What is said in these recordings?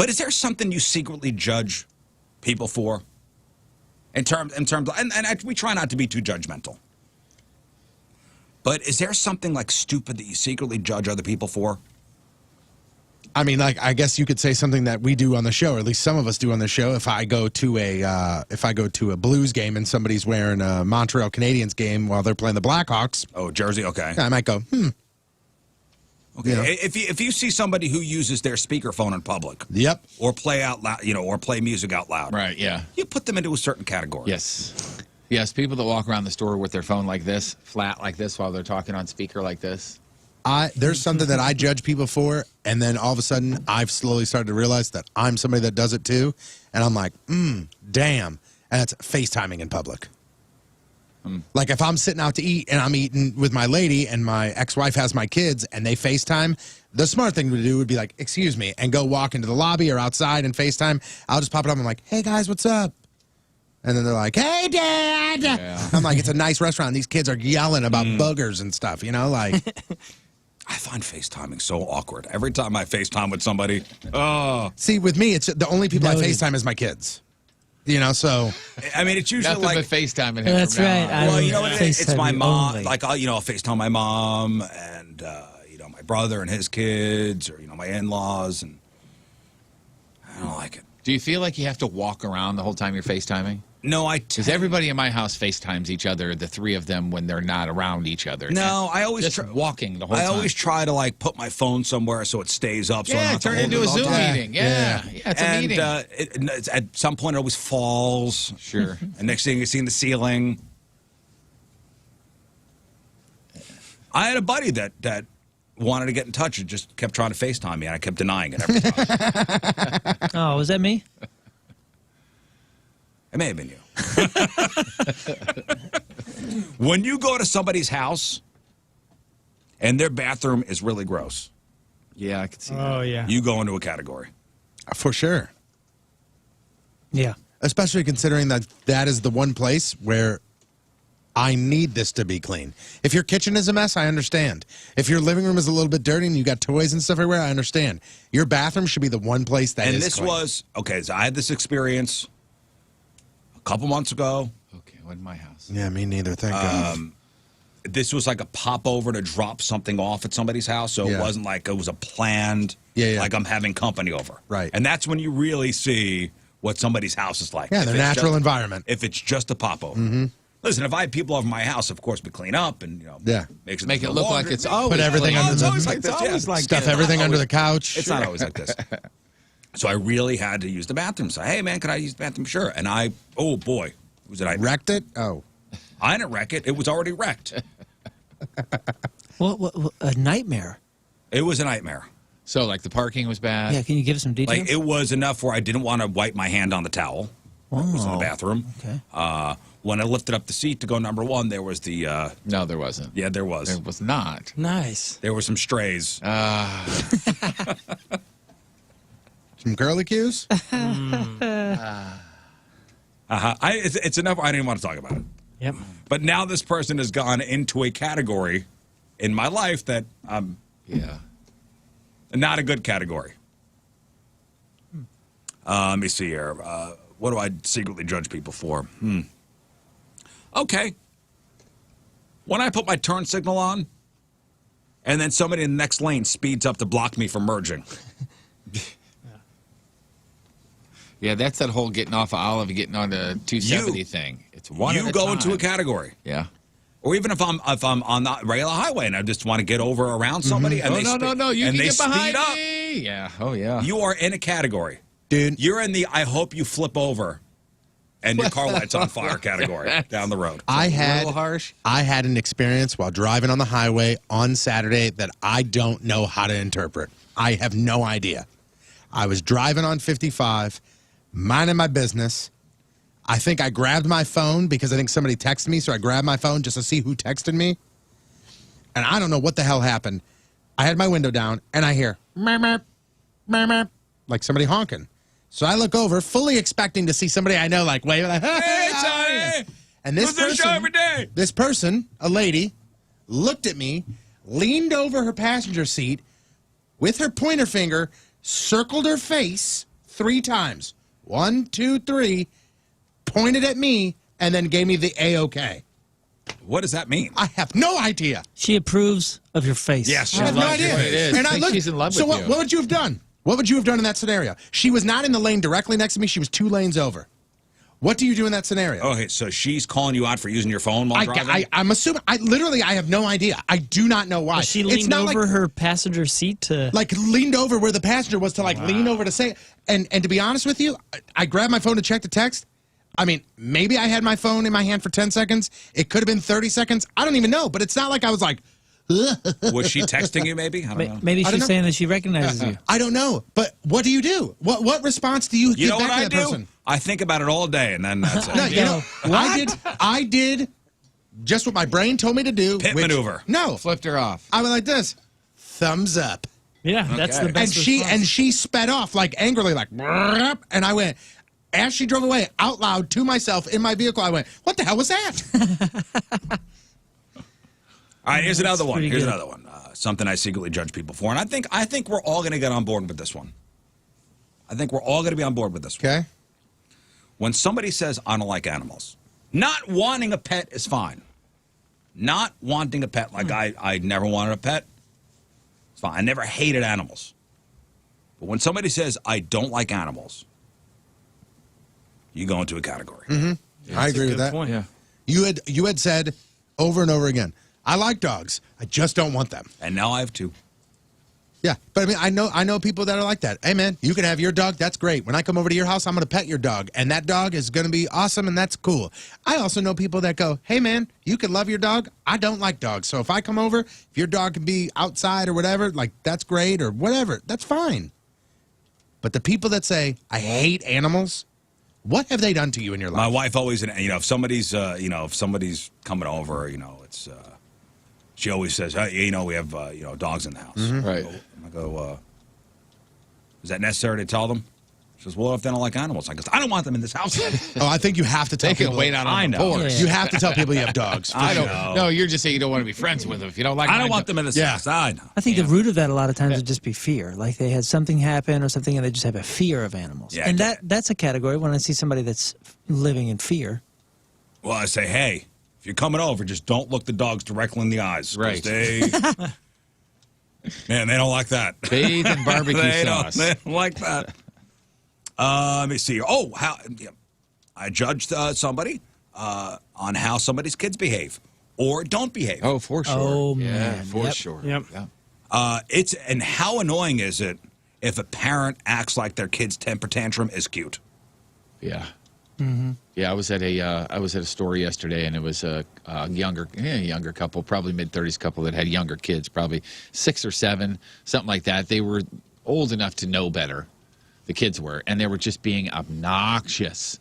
But is there something you secretly judge people for? In terms, we try not to be too judgmental. But is there something like stupid that you secretly judge other people for? I mean, like, I guess you could say something that we do on the show, or at least some of us do on the show. If I go to a Blues game and somebody's wearing a Montreal Canadiens game while they're playing the Blackhawks. Oh, jersey, okay. I might go, Okay. You know? If you see somebody who uses their speakerphone in public, Yep. or play out loud, or play music out loud, Right, yeah. you put them into a certain category. Yes. Yes, people that walk around the store with their phone like this, flat like this, while they're talking on speaker like this. There's something that I judge people for, and then all of a sudden I've slowly started to realize that I'm somebody that does it too, and I'm like, damn. And that's FaceTiming in public. Like if I'm sitting out to eat and I'm eating with my lady and my ex-wife has my kids and they FaceTime, the smart thing to do would be like, excuse me, and go walk into the lobby or outside and FaceTime. I'll just pop it up and I'm like, hey guys, what's up? And then they're like, hey, Dad. Yeah. I'm like, it's a nice restaurant. These kids are yelling about boogers and stuff, like. I find FaceTiming so awkward. Every time I FaceTime with somebody, See, with me, it's the only people I FaceTime is my kids. So. I mean, it's usually Nothing like but FaceTiming him. That's from now right. on. well, you know what it is? It's my FaceTime mom. only. Like, I'll FaceTime my mom and, my brother and his kids, or, my in-laws, and I don't like it. Do you feel like you have to walk around the whole time you're FaceTiming? No, Because everybody in my house FaceTimes each other, the three of them, when they're not around each other. No, I always just walking the whole I time. always try to like put my phone somewhere so it stays up. So I don't Yeah, have to turn it hold into a all Zoom day. meeting. Yeah, it's a meeting. And at some point, it always falls. Sure. And next thing you're seeing the ceiling. I had a buddy that wanted to get in touch and just kept trying to FaceTime me, and I kept denying it every time. Oh, was that me? It may have been you. When you go to somebody's house and their bathroom is really gross, Yeah, I could see that. Oh, yeah. you go into a category. For sure. Yeah. Especially considering that is the one place where I need this to be clean. If your kitchen is a mess, I understand. If your living room is a little bit dirty and you got toys and stuff everywhere, I understand. Your bathroom should be the one place that is And this clean. was, okay, so I had this experience a couple months ago. Okay, wasn't my house. Yeah, me neither. Thank God. This was like a pop over to drop something off at somebody's house, so Yeah. it wasn't like it was a planned, Yeah. like I'm having company over. Right. And that's when you really see what somebody's house is like. Yeah, If their it's natural just- environment. If it's just a pop over. Listen, if I had people over my house, of course, we clean up and, Yeah. make sure Make there's it no look like laundry. it's always Put everything clean. under it's the- always like this. It's Yeah. always like Stuff It's not everything under always- the couch. It's not always like this. So I really had to use the bathroom. So, hey, man, can I use the bathroom? Sure. And oh, boy, it was a nightmare. Wrecked it? Oh. I didn't wreck it. It was already wrecked. What, a nightmare. It was a nightmare. So, like, the parking was bad. Yeah, can you give some details? Like, it was enough where I didn't want to wipe my hand on the towel. It was in the bathroom. Okay. When I lifted up the seat to go number one, there was the... No, there wasn't. yeah, there was. There was not. Nice. There were some strays. Some curly cues? It's enough. I didn't want to talk about it. Yep. But now this person has gone into a category in my life that Yeah. not a good category. Let me see here. What do I secretly judge people for? Okay. When I put my turn signal on, and then somebody in the next lane speeds up to block me from merging. Yeah, that's that whole getting off of Olive and getting on the 270 thing. It's one You at a go time. into a category. Yeah. Or even if I'm on the regular highway and I just want to get over around somebody and Oh, they no. You and can they get behind speed up, me. Yeah. Oh, yeah. you are in a category. Dude. You're in the I hope you flip over and your car light's on fire category down the road. I a had little harsh. I had an experience while driving on the highway on Saturday that I don't know how to interpret. I have no idea. I was driving on 55, minding my business. I think I grabbed my phone because I think somebody texted me, so I grabbed my phone just to see who texted me. And I don't know what the hell happened. I had my window down, and I hear, meep, meep, meep, meep, like somebody honking. So I look over, fully expecting to see somebody I know, like, wave, like, Hey, Johnny! And this Who's the show every day? this person, a lady, looked at me, leaned over her passenger seat with her pointer finger, circled her face, 3 times. 1, 2, 3. Pointed at me and then gave me the A-OK. What does that mean? I have no idea. She approves of your face. Yes, I have no loves you. idea. It is. And I I think looked. she's in love so with you. what would you have done? What would you have done in that scenario? She was not in the lane directly next to me. She was 2 lanes over. What do you do in that scenario? Okay, so she's calling you out for using your phone while driving? I'm assuming. I have no idea. I do not know why. She It's leaned not over like, her passenger seat to. like leaned over where the passenger was to like lean over to say. And to be honest with you, I grabbed my phone to check the text. I mean, maybe I had my phone in my hand for 10 seconds. It could have been 30 seconds. I don't even know. But it's not like I was like. Was she texting you maybe? I don't know. Maybe I don't she's know. saying that she recognizes you. I don't know. But what do you do? What response do you You give know what back to I that do? person? I think about it all day, and then that's it. No, you know, I did just what my brain told me to do. Pit which- maneuver. No, Flipped her off. I went like this, thumbs up, Yeah, that's Okay. the best. and she sped off like angrily, like, and I went. As she drove away, out loud to myself in my vehicle, I went, "What the hell was that?" All right, here's another one. pretty Here's good. another one. Something I secretly judge people for, and I think we're all going to get on board with this one. I think we're all going to be on board with this one. Okay. When somebody says, I don't like animals, not wanting a pet is fine. Not wanting a pet, like I never wanted a pet, it's fine. I never hated animals. But when somebody says, I don't like animals, you go into a category. I agree with that. Point. Yeah. You had said over and over again, I like dogs, I just don't want them. And now I have 2. Yeah, but I mean, I know people that are like that. Hey, man, you can have your dog. That's great. When I come over to your house, I'm going to pet your dog, and that dog is going to be awesome, and that's cool. I also know people that go, hey, man, you can love your dog. I don't like dogs, so if I come over, if your dog can be outside or whatever, like that's great or whatever, that's fine. But the people that say I hate animals, what have they done to you in your life? My wife always, if somebody's, if somebody's coming over, it's, she always says, hey, we have, dogs in the house. Right. I go, is that necessary to tell them? She says, well, if they don't like animals. I go, I don't want them in this house. Oh, I think you have to tell They can people. wait out I on the know. porch. Yeah. You have to tell people you have dogs. for I don't sure. know. No, you're just saying you don't want to be friends with them. If you don't like I them, don't want them in this Yeah. house. I know. I think the root of that a lot of times would just be fear. Like they had something happen or something, and they just have a fear of animals. Yeah, I and get that's a category when I see somebody that's living in fear. Well, I say, hey, if you're coming over, just don't look the dogs directly in the eyes. 'cause Right. They, man, they don't like that. Bathe in barbecue they sauce. They don't like that. Let me see. Oh, I judged somebody on how somebody's kids behave or don't behave. Oh, for sure. Oh, yeah, man. for Yep. sure. Yep. Yeah. And how annoying is it if a parent acts like their kid's temper tantrum is cute? Yeah. Yeah, I was at a store yesterday, and it was a younger couple, probably mid-30s couple that had younger kids, probably 6 or 7, something like that. They were old enough to know better, the kids were, and they were just being obnoxious.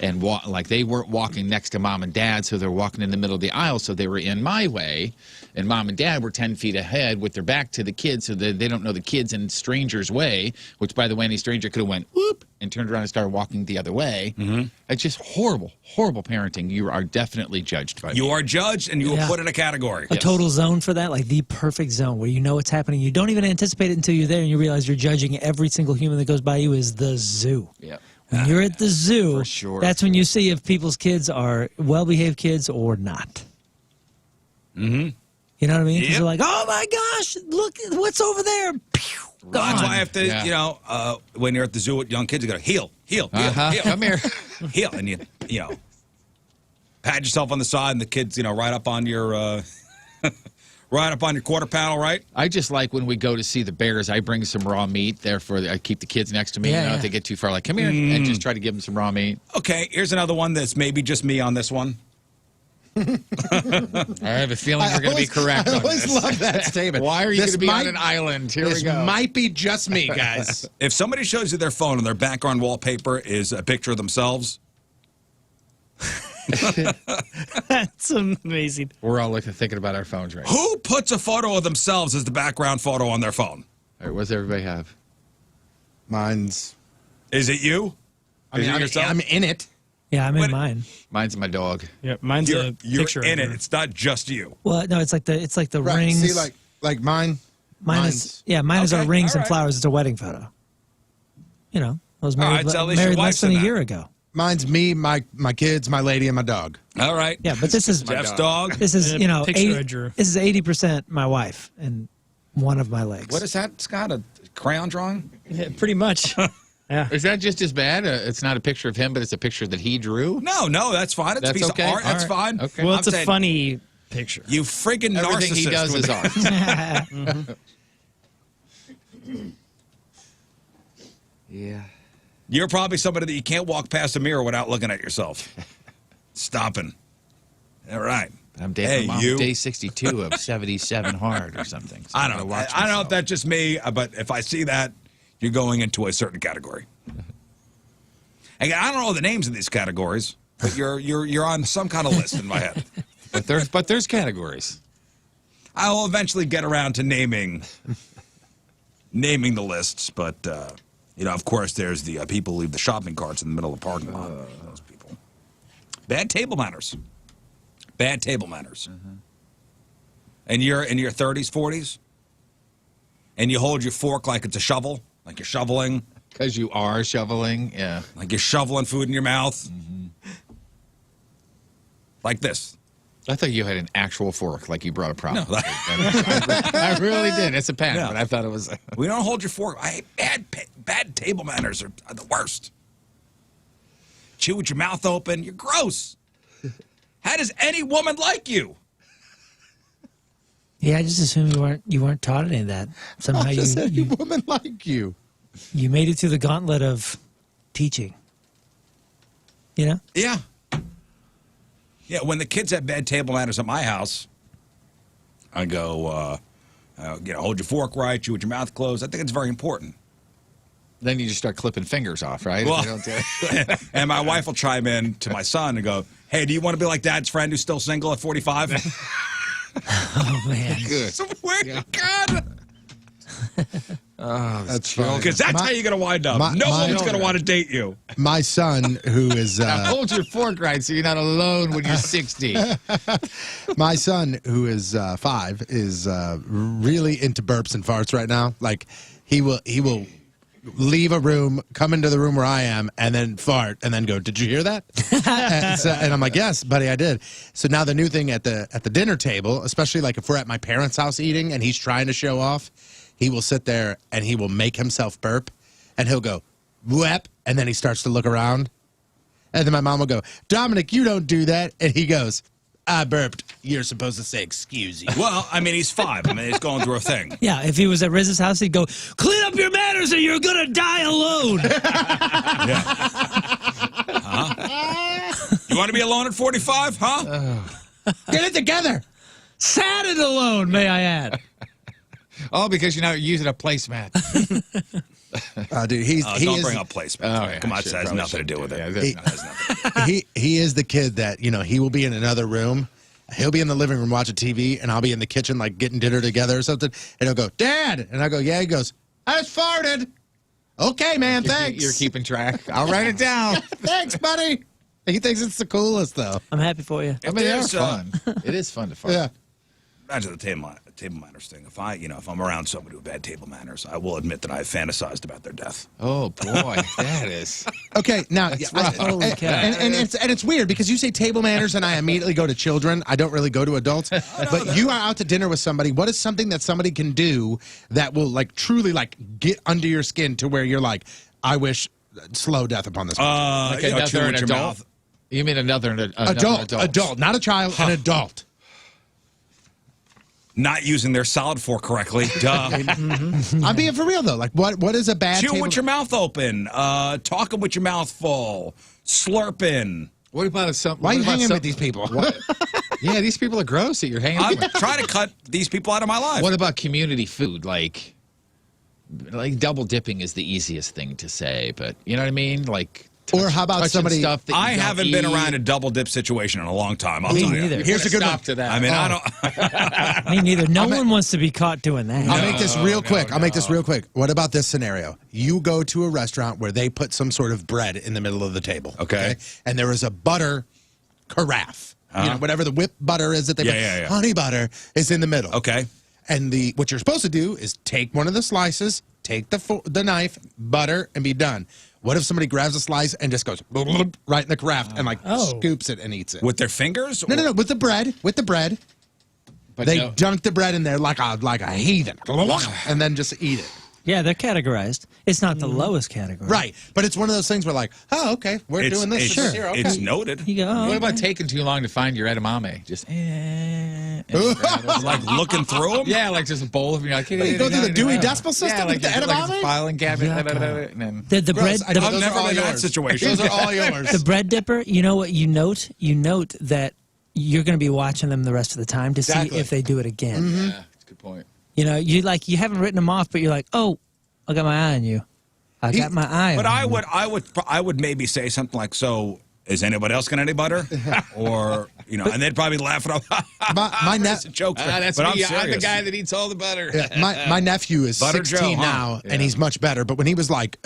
And like they weren't walking next to mom and dad, so they were walking in the middle of the aisle, so they were in my way, and mom and dad were 10 feet ahead with their back to the kids, so that they don't know the kids in strangers' way, which, by the way, any stranger could have went, whoop, and turned around and started walking the other way. Mm-hmm. It's just horrible, horrible parenting. You are definitely judged by You me. are judged and you are Yeah. put in a category. A total zone for that, like the perfect zone where you know what's happening. You don't even anticipate it until you're there and you realize you're judging every single human that goes by you is the zoo. Yeah. When you're at the zoo, For sure. that's when you see if people's kids are well-behaved kids or not. Mm-hmm. You know what I mean? 'Cause Yep. you're like, oh my gosh, look, what's over there? Pew, That's gone. why I have to, Yeah. when you're at the zoo with young kids, you go, heel, Uh-huh. heel. Come here. Heel, and you pat yourself on the side, and the kids, right up on your, right up on your quarter panel, right? I just like when we go to see the bears, I bring some raw meat. Therefore, I keep the kids next to me. Yeah, If yeah. they get too far, like, come here, and just try to give them some raw meat. Okay, here's another one that's maybe just me on this one. I have a feeling you're going to be correct I on always this. love that statement. Why are you going This to be might- on an island? Here This we go. might be just me, guys. If somebody shows you their phone and their background wallpaper is a picture of themselves, That's amazing. We're all thinking about our phones right now. who puts a photo of themselves as the background photo on their phone? All right, what does everybody have? Mine's. Is it you? I mean, Is it yourself? I'm in it. Yeah, I'm in But- mine. Mine's my dog. Yeah, mine's You're, a you're picture in of it. her. It's not just you. Well, no, it's like the Right. rings. See, like mine. mine mine's- is mine is our Okay, rings all and right. flowers. It's a wedding photo. I was All married, right, so at least your married less wife's than in a that. year ago. Mine's me, my kids, my lady, and my dog. All right. Yeah, but this is Jeff's dog. This is, you know, Picture I drew. this is 80% my wife and one of my legs. What is that, Scott? A crayon drawing? Yeah, pretty much. Yeah. Is that just as bad? It's not a picture of him, but it's a picture that he drew? No, that's fine. It's a That's piece okay? of art. That's All right. fine. Okay. Well, I'm it's a saying, funny picture. You freaking Everything narcissist. he does with is the- art. Yeah. You're probably somebody that you can't walk past a mirror without looking at yourself. Stopping. All right. I'm dating mom you. day 62 of 77 hard or something. So I I'm don't gonna know. watch I don't know if myself. that's just me, but if I see that, you're going into a certain category. Again, I don't know the names of these categories, but you're on some kind of list in my head. But there's categories. I will eventually get around to naming the lists, but you know, of course, there's the people who leave the shopping carts in the middle of the parking lot. Those people. Bad table manners. Bad table manners. And you're in your 30s, 40s, and you hold your fork like it's a shovel, like you're shoveling, Because you are shoveling, yeah. like you're shoveling food in your mouth, like this. I thought you had an actual fork, like you brought a prop. No, I really did. It's a pen, Yeah. but I thought it was. we don't hold your fork. I hate bad table manners are the worst. Chew with your mouth open. You're gross. How does any woman like you? Yeah, I just assumed you weren't taught any of that. Somehow How does any you woman like you? made it through the gauntlet of teaching. You know? Yeah. Yeah, when the kids have bad table manners at my house, I go, you know, hold your fork right, chew with your mouth closed. I think it's very important. Then you just start clipping fingers off, right? Well- If you don't do it. And my wife will chime in to my son and go, hey, do you want to be like Dad's friend who's still single at 45? Oh, man. Good. Swear to God. That's funny. Because that's how you're going to wind up. No woman's going to want to date you. My son, who is Hold your fork right so you're not alone when you're 60. my son, who is 5, is really into burps and farts right now. Like he will leave a room, come into the room where I am, and then fart, and then go, "Did you hear that?" and I'm like, "Yes, buddy, I did." So now the new thing at the dinner table, especially like if we're at my parents' house eating and he's trying to show off, he will sit there and he will make himself burp, and he'll go, "Wep," and then he starts to look around, and then my mom will go, "Dominic, you don't do that," and he goes, "I burped. You're supposed to say excuse you." Well, I mean, he's 5. I mean, he's going through a thing. Yeah, if he was at Rizz's house, he'd go, clean up your manners or you're going to die alone. You want to be alone at 45, huh? Get it together. Sad and alone, may I add. Oh, because you're not using a placemat. Dude, he Don't is bring up placement. Oh, yeah, Come on, I it has probably nothing to do shouldn't with do it. that. It has nothing. he is the kid that, you know, he will be in another room. He'll be in the living room watching TV, and I'll be in the kitchen like getting dinner together or something. And he'll go, "Dad," and I go, "Yeah." He goes, "I just farted." Okay, man, thanks. You're keeping track. I'll write it down. Thanks, buddy. He thinks it's the coolest though. I'm happy for you. I mean, they are there's, fun. It is fun to fart. Yeah. Imagine the table manners thing. If I'm around somebody with bad table manners, I will admit that I have fantasized about their death. Oh boy, that is. Okay, now Holy cow. and it's weird because you say table manners and I immediately go to children. I don't really go to adults. But you are out to dinner with somebody. What is something that somebody can do that will like truly like get under your skin to where you're like, I wish slow death upon this person. Okay, you know, another chew with an your adult. mouth. You mean another adult? Adult, not a child, an adult. Not using their salad fork correctly. Duh. I'm being for real though. Like, what is a bad Chew table? with your mouth open. Talking with your mouth full. Slurping. What about some? Why are you what about hanging some- with these people? Yeah, these people are gross that you're hanging I'm with. trying to cut these people out of my life. What about community food? Like double dipping is the easiest thing to say, but you know what I mean? Like, Or how about touching somebody- Stuff that you I don't haven't been eat. around a double dip situation in a long time. I'll Me tell you. neither. Here's a good one. To that. I mean, I don't. Me neither. No one wants to be caught doing that. I'll make this real quick. no, I'll make this real quick. What about this scenario? You go to a restaurant where they put some sort of bread in the middle of the table. Okay. And there is a butter carafe. You know, whatever the whipped butter is that they put. Yeah. Honey butter is in the middle. Okay. And what you're supposed to do is take one of the slices, take the knife, butter, and be done. What if somebody grabs a slice and just goes right in the craft and like scoops it and eats it? With their fingers? No, with the bread. With the bread. But They dunk the bread in there like a heathen and then just eat it. Yeah, they're categorized. It's not the lowest category. Right. But it's one of those things where like, oh, okay, we're doing this. It's, Sure. Here, okay. It's noted. You go, oh, What about taking too long to find your edamame? Just Like looking through them? yeah, like just a bowl of. You're like, You go through the Dewey Decimal System yeah, like with the you put, like, edamame? a filing cabinet. And then, the bread. I know I've those never are all been in that yours. situation. Those are all yours. The bread dipper, you know what you note? You note that you're going to be watching them the rest of the time to see if they do it again. yeah, that's a good point. You know, you haven't written them off, but you're like, oh, I got my eye on you. I got my eye But on you. I would maybe say something like, so is anybody else got any butter? Or, and they'd probably laugh it off. My It's a joke. That's but me. I'm I'm the serious. guy that eats all the butter. My nephew is Butter 16 Joe, huh? now, and he's much better. But when he was like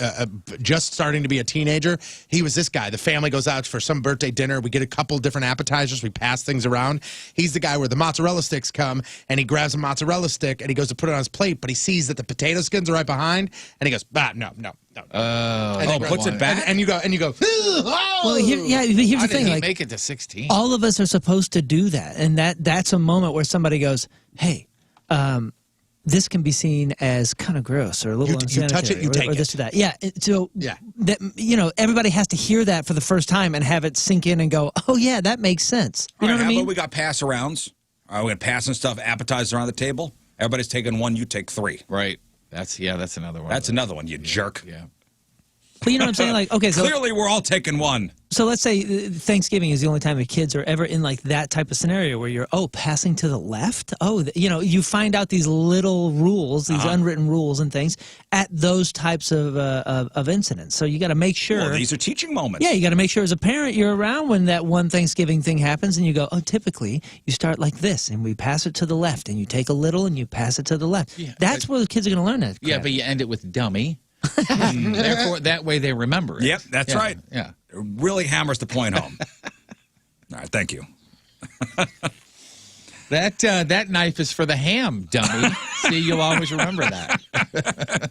just starting to be a teenager, he was this guy. The family goes out for some birthday dinner. We get a couple different appetizers. We pass things around. He's the guy where the mozzarella sticks come, and he grabs a mozzarella stick, and he goes to put it on his plate, but he sees that the potato skins are right behind, and he goes, no. And then puts it back? And you go, oh! Well, here's the thing. He Like, make it to 16. all of us are supposed to do that, and that's a moment where somebody goes, "Hey, this can be seen as kind of gross or a little You unsanitary, touch it, you take or this it. or that." Yeah. So that everybody has to hear that for the first time and have it sink in and go, "Oh yeah, that makes sense." You know what I How mean? about we got pass arounds? We got passing stuff, appetizers around the table. Everybody's taking one, you take three. Right. That's another one. That's another one, you jerk. Yeah. But you know what I'm saying? Like, okay, so Clearly, we're all taking one. So let's say Thanksgiving is the only time the kids are ever in like that type of scenario where you're, passing to the left. You find out these little rules, these unwritten rules and things at those types of incidents. So you got to make sure. Well, these are teaching moments. Yeah, you got to make sure as a parent you're around when that one Thanksgiving thing happens and you go, typically you start like this and we pass it to the left and you take a little and you pass it to the left. Yeah, that's where the kids are going to learn that. Yeah, but you end it with dummy. Therefore, that way they remember it. Yep, that's right. Yeah. It really hammers the point home. All right, thank you. That knife is for the ham, dummy. See, you'll always remember that.